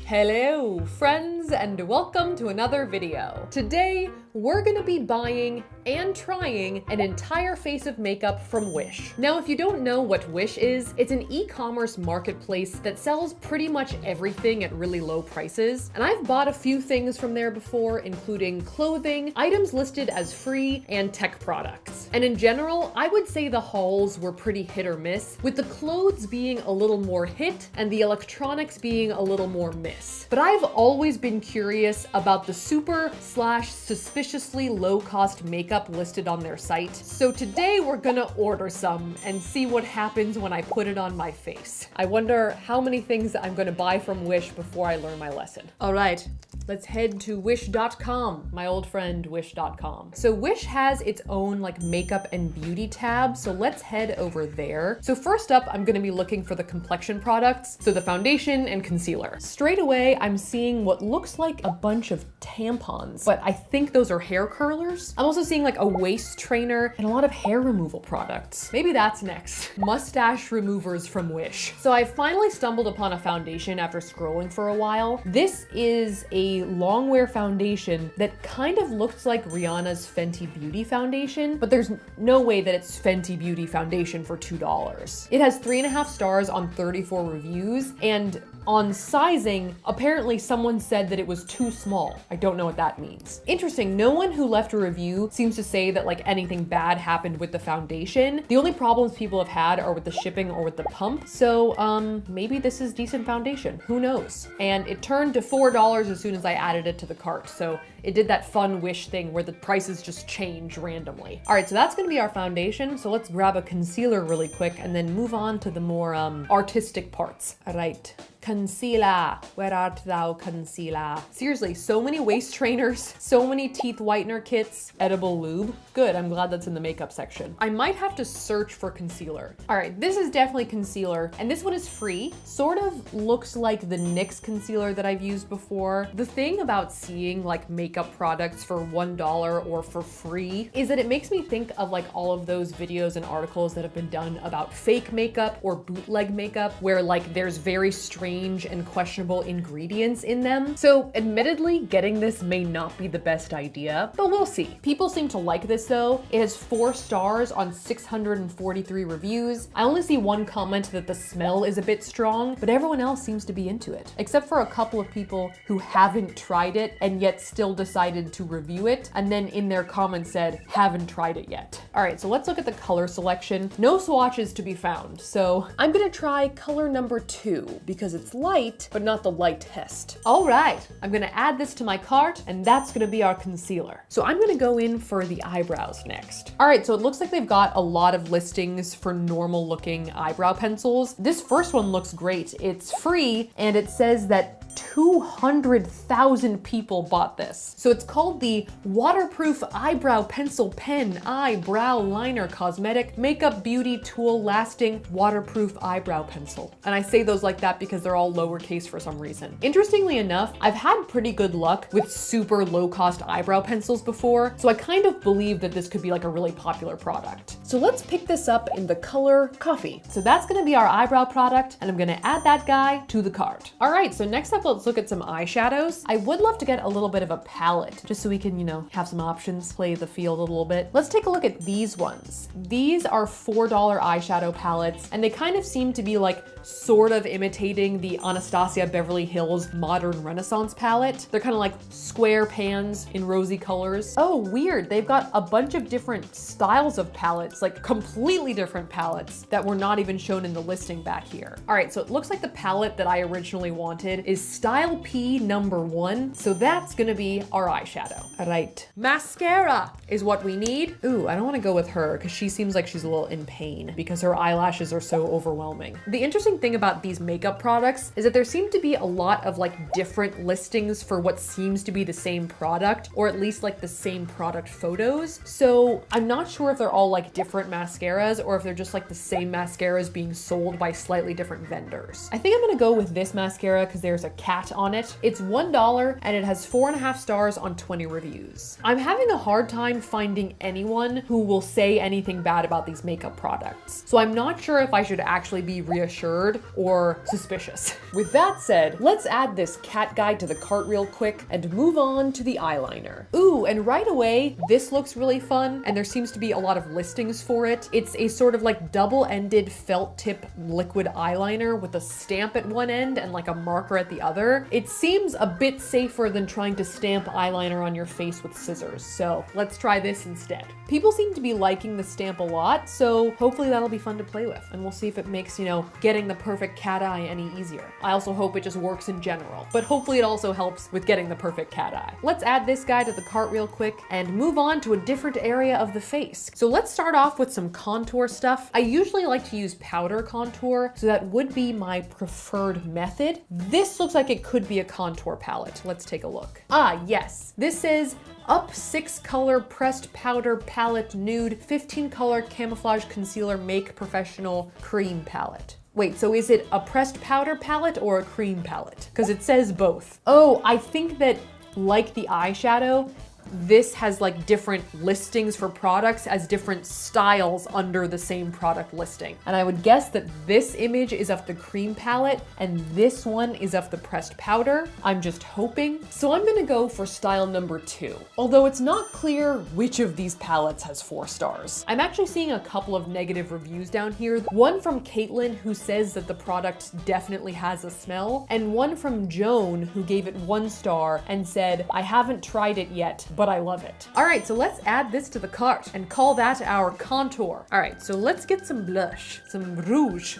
Hello friends and welcome to another video. Today we're gonna be buying and trying an entire face of makeup from Wish. Now if you don't know what Wish is, it's an e-commerce marketplace that sells pretty much everything at really low prices. And I've bought a few things from there before, including clothing, items listed as free, and tech products. And in general, I would say the hauls were pretty hit or miss, with the clothes being a little more hit and the electronics being a little more miss. But I've always been curious about the super/suspiciously low-cost makeup listed on their site. So today we're gonna order some and see what happens when I put it on my face. I wonder how many things I'm gonna buy from Wish before I learn my lesson. All right, let's head to wish.com, my old friend wish.com. So Wish has its own like makeup and beauty tab, so let's head over there. So first up, I'm gonna be looking for the complexion products, so the foundation and concealer. Straight away, I'm seeing what looks like a bunch of tampons, but I think those are hair curlers. I'm also seeing like a waist trainer and a lot of hair removal products. Maybe that's next. Mustache removers from Wish. So I finally stumbled upon a foundation after scrolling for a while. This is a long wear foundation that kind of looks like Rihanna's Fenty Beauty foundation, but there's no way that it's Fenty Beauty foundation for $2. It has 3.5 stars on 34 reviews, and on sizing, apparently someone said that it was too small. I don't know what that means. Interesting, no one who left a review seems to say that like anything bad happened with the foundation. The only problems people have had are with the shipping or with the pump. So maybe this is decent foundation, who knows? And it turned to $4 as soon as I added it to the cart. So it did that fun Wish thing where the prices just change randomly. All right, so that's gonna be our foundation. So let's grab a concealer really quick and then move on to the more artistic parts. All right. Concealer, where art thou, concealer? Seriously, so many waist trainers, so many teeth whitener kits, edible lube. Good, I'm glad that's in the makeup section. I might have to search for concealer. All right, this is definitely concealer, and this one is free. Sort of looks like the NYX concealer that I've used before. The thing about seeing like makeup products for $1 or for free is that it makes me think of like all of those videos and articles that have been done about fake makeup or bootleg makeup, where like there's very strange and questionable ingredients in them. So admittedly, getting this may not be the best idea, but we'll see. People seem to like this though. It has 4 stars on 643 reviews. I only see one comment that the smell is a bit strong, but everyone else seems to be into it, except for a couple of people who haven't tried it and yet still decided to review it, and then in their comments said, haven't tried it yet. All right, so let's look at the color selection. No swatches to be found, so I'm gonna try color number 2 because it's light, but not the lightest. All right, I'm gonna add this to my cart, and that's gonna be our concealer. So I'm gonna go in for the eyebrows next. All right, so it looks like they've got a lot of listings for normal looking eyebrow pencils. This first one looks great. It's free, and it says that 200,000 people bought this. So it's called the Waterproof Eyebrow Pencil Pen Eyebrow Liner Cosmetic Makeup Beauty Tool Lasting Waterproof Eyebrow Pencil. And I say those like that because they're all lowercase for some reason. Interestingly enough, I've had pretty good luck with super low cost eyebrow pencils before, so I kind of believe that this could be like a really popular product. So let's pick this up in the color Coffee. So that's gonna be our eyebrow product, and I'm gonna add that guy to the cart. All right, so next up, let's look at some eyeshadows. I would love to get a little bit of a palette just so we can, have some options, play the field a little bit. Let's take a look at these ones. These are $4 eyeshadow palettes, and they kind of seem to be like sort of imitating the Anastasia Beverly Hills Modern Renaissance palette. They're kind of like square pans in rosy colors. Oh, weird. They've got a bunch of different styles of palettes, like completely different palettes that were not even shown in the listing back here. All right, so it looks like the palette that I originally wanted is Style P #1. So that's gonna be our eyeshadow. All right, mascara is what we need. Ooh, I don't wanna go with her because she seems like she's a little in pain because her eyelashes are so overwhelming. The interesting thing about these makeup products is that there seem to be a lot of like different listings for what seems to be the same product, or at least like the same product photos. So I'm not sure if they're all like different mascaras or if they're just like the same mascaras being sold by slightly different vendors. I think I'm gonna go with this mascara because there's a cat on it. It's $1 and it has 4.5 stars on 20 reviews. I'm having a hard time finding anyone who will say anything bad about these makeup products. So I'm not sure if I should actually be reassured or suspicious. With that said, let's add this cat guy to the cart real quick and move on to the eyeliner. Ooh, and right away, this looks really fun and there seems to be a lot of listings for it. It's a sort of like double-ended felt tip liquid eyeliner with a stamp at one end and like a marker at the other. It seems a bit safer than trying to stamp eyeliner on your face with scissors. So let's try this instead. People seem to be liking the stamp a lot, so hopefully that'll be fun to play with. And we'll see if it makes, getting the perfect cat eye any easier. I also hope it just works in general, but hopefully it also helps with getting the perfect cat eye. Let's add this guy to the cart real quick and move on to a different area of the face. So let's start off with some contour stuff. I usually like to use powder contour, so that would be my preferred method. This looks like it could be a contour palette. Let's take a look. Ah, yes. This is Up 6 Color Pressed Powder Palette Nude 15 Color Camouflage Concealer Make Professional Cream Palette. Wait, so is it a pressed powder palette or a cream palette? Because it says both. Oh, I think that like the eyeshadow, this has like different listings for products as different styles under the same product listing. And I would guess that this image is of the cream palette and this one is of the pressed powder. I'm just hoping. So I'm gonna go for style number 2. Although it's not clear which of these palettes has 4 stars. I'm actually seeing a couple of negative reviews down here. One from Caitlin, who says that the product definitely has a smell, and one from Joan, who gave it 1 star and said, I haven't tried it yet, but I love it. All right, so let's add this to the cart and call that our contour. All right, so let's get some blush, some rouge.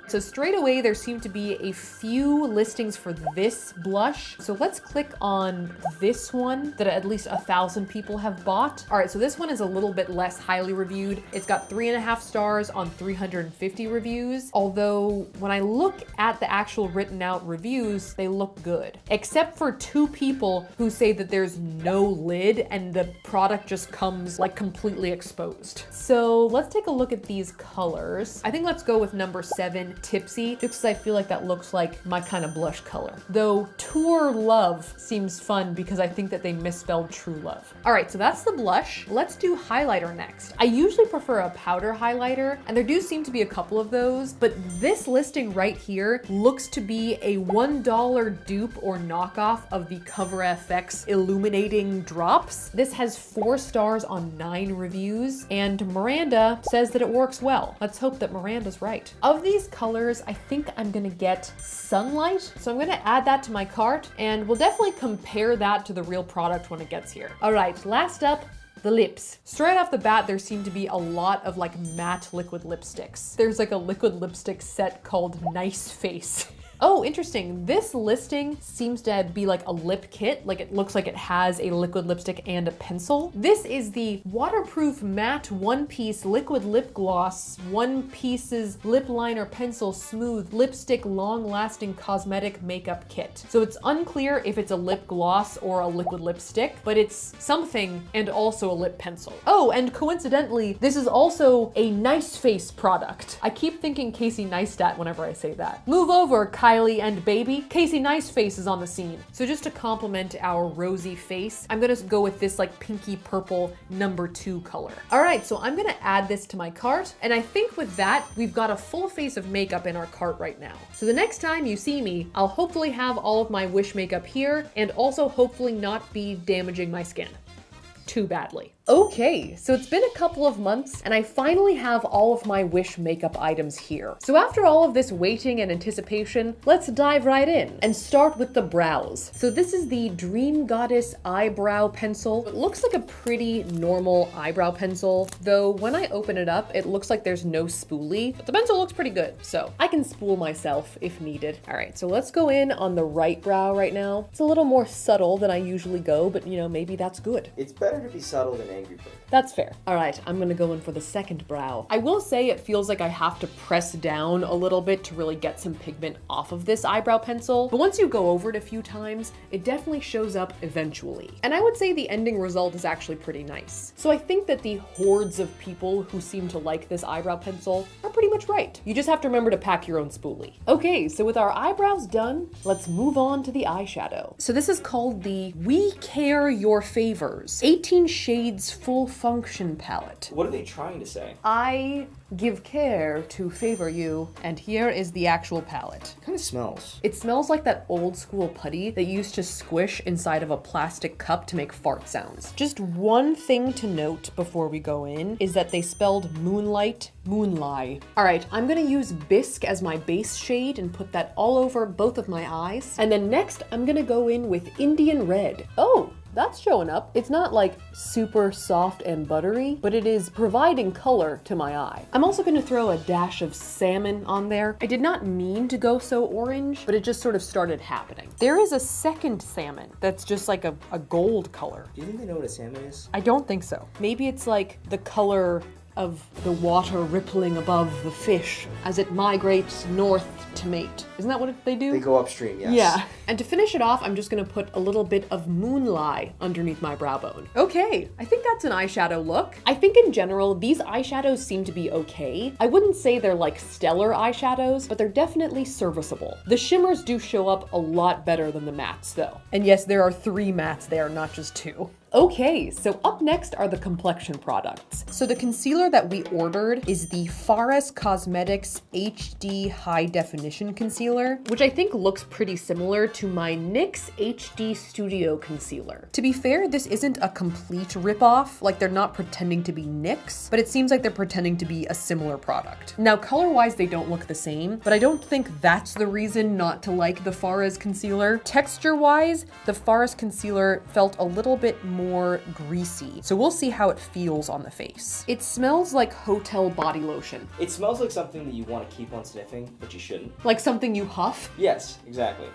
So straight away, there seem to be a few listings for this blush. So let's click on this one that at least 1,000 people have bought. All right, so this one is a little bit less highly reviewed. It's got 3.5 stars on 350 reviews. Although when I look at the actual written out reviews, they look good. Except for 2 people who say that there's no lid and the product just comes like completely exposed. So let's take a look at these colors. I think let's go with number 7, Tipsy, just because I feel like that looks like my kind of blush color. Though Tour Love seems fun because I think that they misspelled True Love. All right, so that's the blush. Let's do highlighter next. I usually prefer a powder highlighter, and there do seem to be a couple of those, but this listing right here looks to be a $1 dupe or knockoff of the CoverFX Illuminating Drops. This has 4 stars on 9 reviews, and Miranda says that it works well. Let's hope that Miranda's right. Of these colors, I think I'm gonna get Sunlight, so I'm gonna add that to my cart, and we'll definitely compare that to the real product when it gets here. All right, last up, the lips. Straight off the bat, there seem to be a lot of like matte liquid lipsticks. There's like a liquid lipstick set called Nice Face. Oh, interesting. This listing seems to be like a lip kit. Like it looks like it has a liquid lipstick and a pencil. This is the waterproof matte 1-piece liquid lip gloss, 1 pieces lip liner pencil smooth lipstick long-lasting cosmetic makeup kit. So it's unclear if it's a lip gloss or a liquid lipstick, but it's something and also a lip pencil. Oh, and coincidentally, this is also a Nice Face product. I keep thinking Casey Neistat whenever I say that. Move over, Kylie and baby. Casey Nice Face is on the scene. So just to complement our rosy face, I'm gonna go with this like pinky purple number 2 color. All right, so I'm gonna add this to my cart, and I think with that, we've got a full face of makeup in our cart right now. So the next time you see me, I'll hopefully have all of my Wish makeup here, and also hopefully not be damaging my skin too badly. Okay, so it's been a couple of months and I finally have all of my Wish makeup items here. So after all of this waiting and anticipation, let's dive right in and start with the brows. So this is the Dream Goddess eyebrow pencil. It looks like a pretty normal eyebrow pencil, though when I open it up, it looks like there's no spoolie, but the pencil looks pretty good, so I can spool myself if needed. All right, so let's go in on the right brow right now. It's a little more subtle than I usually go, but maybe that's good. It's better to be subtle than angry bird. That's fair. All right, I'm gonna go in for the second brow. I will say it feels like I have to press down a little bit to really get some pigment off of this eyebrow pencil. But once you go over it a few times, it definitely shows up eventually. And I would say the ending result is actually pretty nice. So I think that the hordes of people who seem to like this eyebrow pencil are pretty much much right. You just have to remember to pack your own spoolie. Okay, so with our eyebrows done, let's move on to the eyeshadow. So this is called the We Care Your Favors 18 Shades Full Function Palette. What are they trying to say? I give care to favor you, and here is the actual palette. It kind of smells. It smells like that old school putty that you used to squish inside of a plastic cup to make fart sounds. Just one thing to note before we go in is that they spelled moonlight, moonlie. All right, I'm gonna use Bisque as my base shade and put that all over both of my eyes. And then next, I'm gonna go in with Indian Red. Oh, that's showing up. It's not like super soft and buttery, but it is providing color to my eye. I'm also gonna throw a dash of salmon on there. I did not mean to go so orange, but it just sort of started happening. There is a second salmon that's just like a gold color. Do you think they know what a salmon is? I don't think so. Maybe it's like the color of the water rippling above the fish as it migrates north to mate. Isn't that what they do? They go upstream, yes. Yeah. And to finish it off, I'm just gonna put a little bit of moonlie underneath my brow bone. Okay, I think that's an eyeshadow look. I think in general, these eyeshadows seem to be okay. I wouldn't say they're like stellar eyeshadows, but they're definitely serviceable. The shimmers do show up a lot better than the mattes though. And yes, there are 3 mattes there, not just 2. Okay, so up next are the complexion products. So the concealer that we ordered is the Fares Cosmetics HD High Definition Concealer, which I think looks pretty similar to my NYX HD Studio Concealer. To be fair, this isn't a complete ripoff, like they're not pretending to be NYX, but it seems like they're pretending to be a similar product. Now, color-wise, they don't look the same, but I don't think that's the reason not to like the Fares concealer. Texture-wise, the Fares concealer felt a little bit more greasy. So we'll see how it feels on the face. It smells like hotel body lotion. It smells like something that you want to keep on sniffing, but you shouldn't. Like something you huff? Yes, exactly.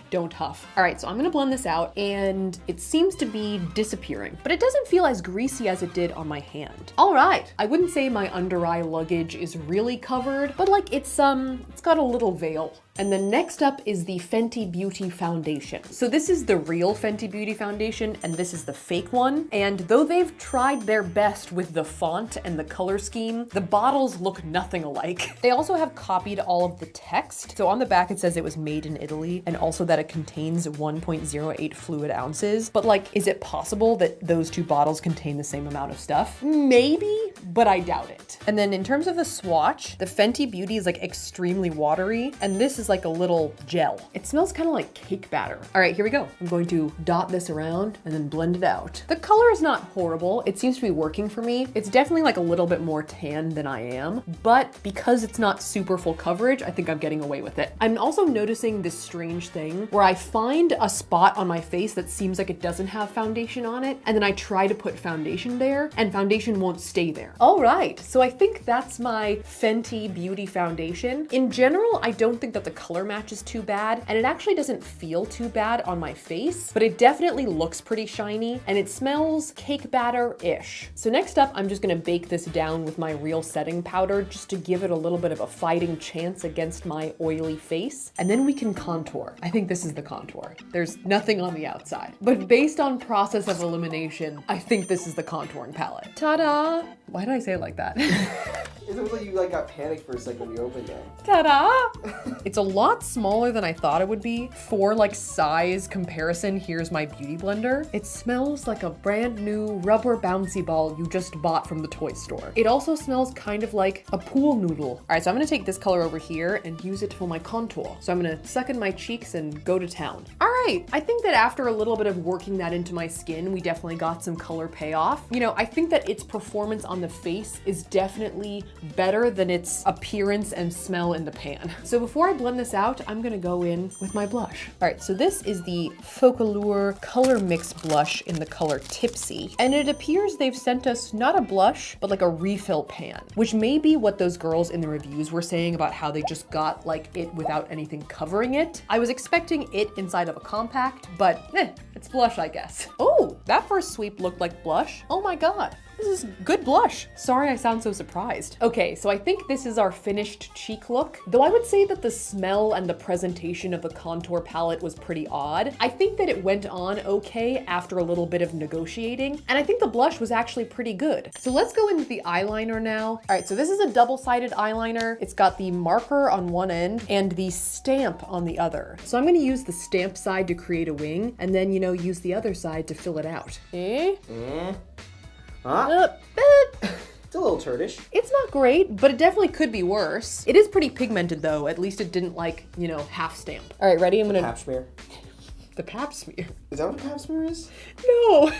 Don't huff. All right, so I'm gonna blend this out and it seems to be disappearing, but it doesn't feel as greasy as it did on my hand. All right, I wouldn't say my under eye luggage is really covered, but like it's got a little veil. And then next up is the Fenty Beauty Foundation. So this is the real Fenty Beauty Foundation and this is the fake one. And though they've tried their best with the font and the color scheme, the bottles look nothing alike. They also have copied all of the text. So on the back it says it was made in Italy and also that it contains 1.08 fluid ounces. But like, is it possible that those 2 bottles contain the same amount of stuff? Maybe, but I doubt it. And then in terms of the swatch, the Fenty Beauty is like extremely watery and this is like a little gel. It smells kind of like cake batter. All right, here we go. I'm going to dot this around and then blend it out. The color is not horrible. It seems to be working for me. It's definitely like a little bit more tan than I am, but because it's not super full coverage, I think I'm getting away with it. I'm also noticing this strange thing where I find a spot on my face that seems like it doesn't have foundation on it, and then I try to put foundation there, and foundation won't stay there. All right, so I think that's my Fenty Beauty Foundation. In general, I don't think that the color match is too bad, and it actually doesn't feel too bad on my face, but it definitely looks pretty shiny, and it smells cake batter-ish. So next up, I'm just gonna bake this down with my real setting powder just to give it a little bit of a fighting chance against my oily face, and then we can contour. I think this is the contour. There's nothing on the outside, but based on process of elimination, I think this is the contouring palette. Ta-da! Why did I say it like that? It looks like you like got panicked for a second when you opened it. Ta-da! It's a lot smaller than I thought it would be. For like size comparison, here's my beauty blender. It smells like a brand new rubber bouncy ball you just bought from the toy store. It also smells kind of like a pool noodle. All right, so I'm gonna take this color over here and use it for my contour. So I'm gonna suck in my cheeks and go to town. All right, I think that after a little bit of working that into my skin, we definitely got some color payoff. You know, I think that its performance on the face is definitely better than its appearance and smell in the pan. So before I blend this out, I'm gonna go in with my blush. All right, so this is the Focallure Color Mix Blush in the color Tipsy. And it appears they've sent us not a blush, but like a refill pan, which may be what those girls in the reviews were saying about how they just got like it without anything covering it. I was expecting it inside of a compact, but it's blush, I guess. Oh, that first sweep looked like blush. Oh my God. This is good blush. Sorry I sound so surprised. Okay. Okay, so I think this is our finished cheek look. Though I would say that the smell and the presentation of the contour palette was pretty odd. I think that it went on okay after a little bit of negotiating, and I think the blush was actually pretty good. So let's go into the eyeliner now. All right, so this is a double-sided eyeliner. It's got the marker on one end and the stamp on the other. So I'm gonna use the stamp side to create a wing, and then, you know, use the other side to fill it out. Huh? It's a little turdish. It's not great, but it definitely could be worse. It is pretty pigmented though. At least it didn't like, you know, half stamp. All right, ready? I'm gonna... Pap smear. The pap smear. Is that what a pap smear is? No.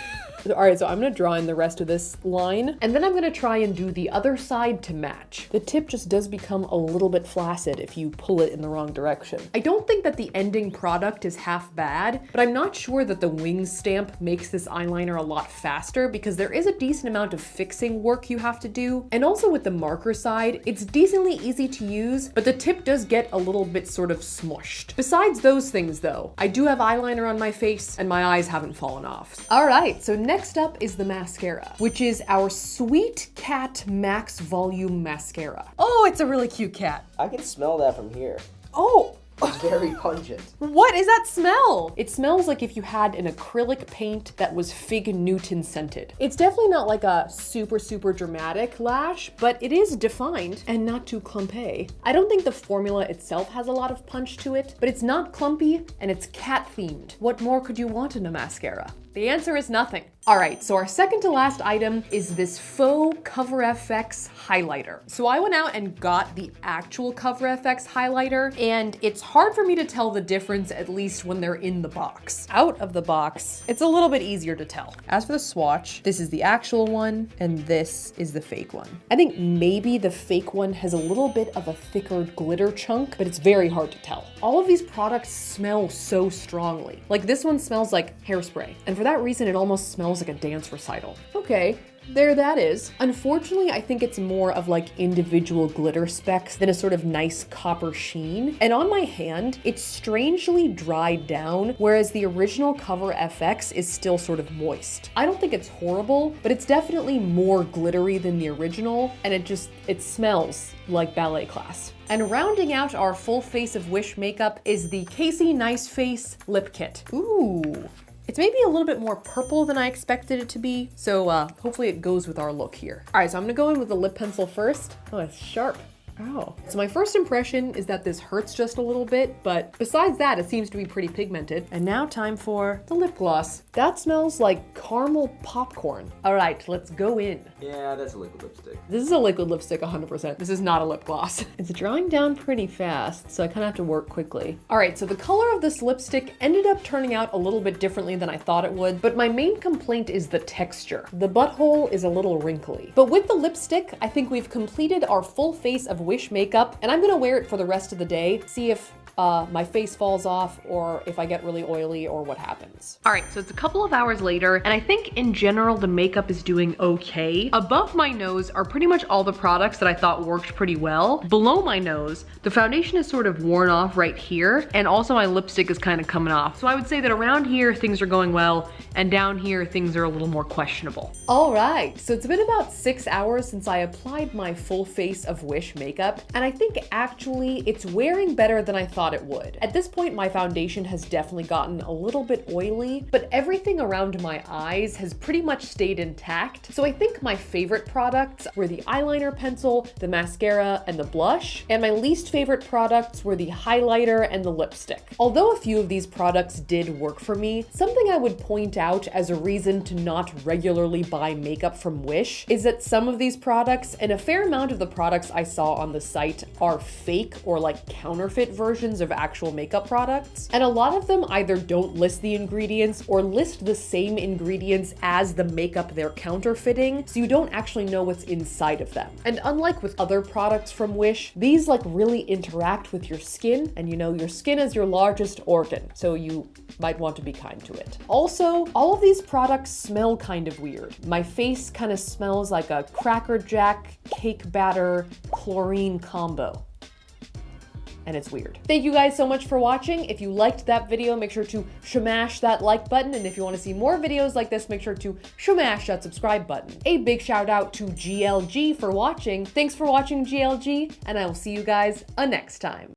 All right, so I'm gonna draw in the rest of this line, and then I'm gonna try and do the other side to match. The tip just does become a little bit flaccid if you pull it in the wrong direction. I don't think that the ending product is half bad, but I'm not sure that the wing stamp makes this eyeliner a lot faster because there is a decent amount of fixing work you have to do. And also with the marker side, it's decently easy to use, but the tip does get a little bit sort of smushed. Besides those things though, I do have eyeliner on my face and my eyes haven't fallen off. All right, so next up is the mascara, which is our Sweet Cat Max Volume Mascara. Oh, it's a really cute cat. I can smell that from here. Oh, It's very pungent. what is that smell? It smells like if you had an acrylic paint that was Fig Newton scented. It's definitely not like a super dramatic lash, but it is defined and not too clumpy. I don't think the formula itself has a lot of punch to it, but it's not clumpy and it's cat themed. What more could you want in a mascara? The answer is nothing. All right, so our second to last item is this faux CoverFX highlighter. So I went out and got the actual CoverFX highlighter, and it's hard for me to tell the difference, at least when they're in the box. Out of the box, it's a little bit easier to tell. As for the swatch, this is the actual one, and this is the fake one. I think maybe the fake one has a little bit of a thicker glitter chunk, but it's very hard to tell. All of these products smell so strongly. Like this one smells like hairspray, and for that reason, it almost smells like a dance recital. Okay, there that is. Unfortunately, I think it's more of like individual glitter specks than a sort of nice copper sheen. And on my hand, it's strangely dried down, whereas the original CoverFX is still sort of moist. I don't think it's horrible, but it's definitely more glittery than the original, and it smells like ballet class. And rounding out our full face of Wish makeup is the Casey Nice Face Lip Kit. Ooh. It's maybe a little bit more purple than I expected it to be, so hopefully it goes with our look here. All right, so I'm gonna go in with the lip pencil first. Oh, it's sharp. Oh. So my first impression is that this hurts just a little bit, but besides that, it seems to be pretty pigmented. And now time for the lip gloss. That smells like caramel popcorn. All right, let's go in. Yeah, that's a liquid lipstick. This is a liquid lipstick 100%. This is not a lip gloss. It's drying down pretty fast, so I kind of have to work quickly. All right, so the color of this lipstick ended up turning out a little bit differently than I thought it would, but my main complaint is the texture. The butthole is a little wrinkly. But with the lipstick, I think we've completed our full face of Wish makeup, and I'm gonna wear it for the rest of the day, see if my face falls off or if I get really oily or what happens. All right, so it's a couple of hours later, and I think in general the makeup is doing okay. Above my nose are pretty much all the products that I thought worked pretty well. Below my nose, the foundation is sort of worn off right here, and also my lipstick is kind of coming off. So I would say that around here things are going well, and down here things are a little more questionable. All right, so it's been about 6 hours since I applied my full face of Wish makeup, and I think actually it's wearing better than I thought it would. At this point, my foundation has definitely gotten a little bit oily, but everything around my eyes has pretty much stayed intact. So I think my favorite products were the eyeliner pencil, the mascara, and the blush, and my least favorite products were the highlighter and the lipstick. Although a few of these products did work for me, something I would point out as a reason to not regularly buy makeup from Wish is that some of these products, and a fair amount of the products I saw on the site, are fake or like counterfeit versions of actual makeup products. And a lot of them either don't list the ingredients or list the same ingredients as the makeup they're counterfeiting, so you don't actually know what's inside of them. And unlike with other products from Wish, these like really interact with your skin, and you know, your skin is your largest organ, so you might want to be kind to it. Also, all of these products smell kind of weird. My face kind of smells like a Cracker Jack cake batter chlorine combo. and it's weird. Thank you guys so much for watching. If you liked that video, make sure to smash that like button. And if you want to see more videos like this, make sure to smash that subscribe button. A big shout out to GLG for watching. Thanks for watching, GLG, and I will see you guys next time.